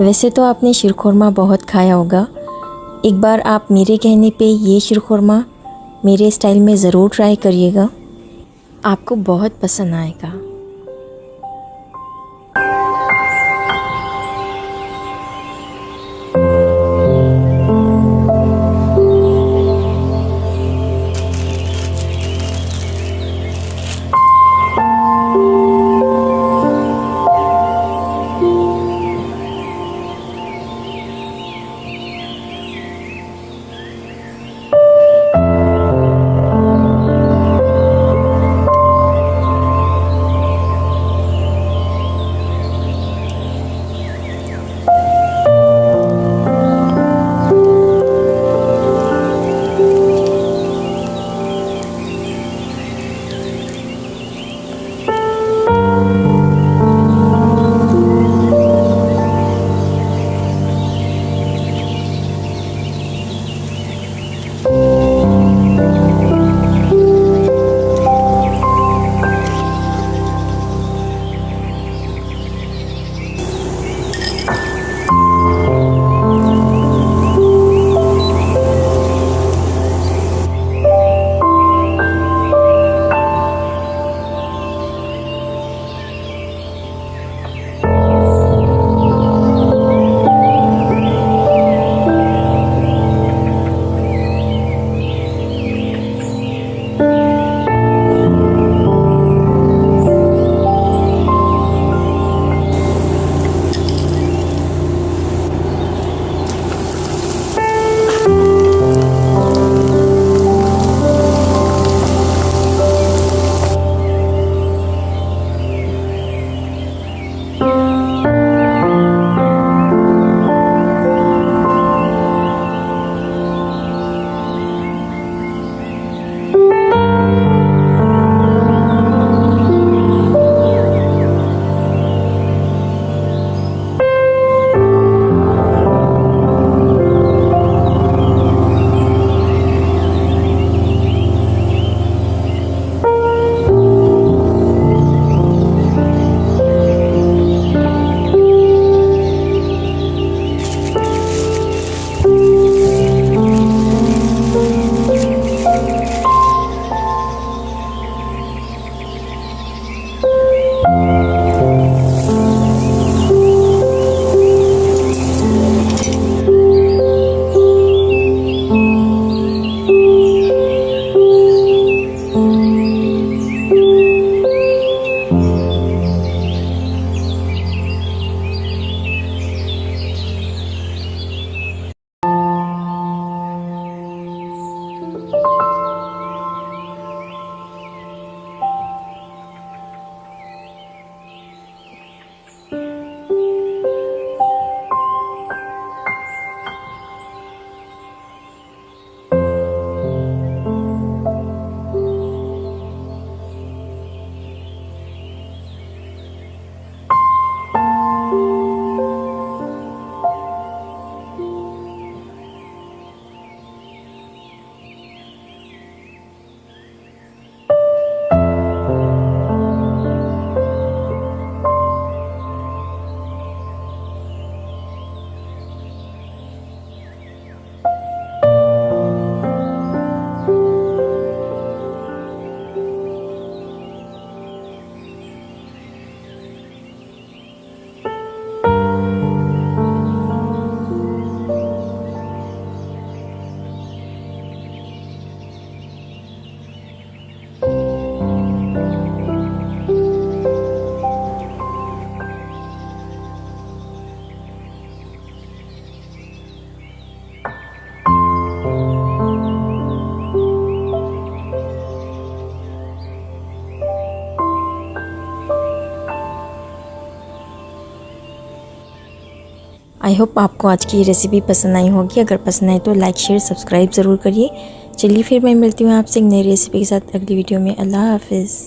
वैसे तो आपने शीर खुरमा बहुत खाया होगा, एक बार आप मेरे कहने पे ये शीर खुरमा मेरे स्टाइल में ज़रूर ट्राई करिएगा, आपको बहुत पसंद आएगा। आई होप आपको आज की ये रेसिपी पसंद आई होगी। अगर पसंद आए तो लाइक शेयर सब्सक्राइब ज़रूर करिए। चलिए फिर मैं मिलती हूँ आपसे एक नई रेसिपी के साथ अगली वीडियो में। अल्लाह हाफिज़।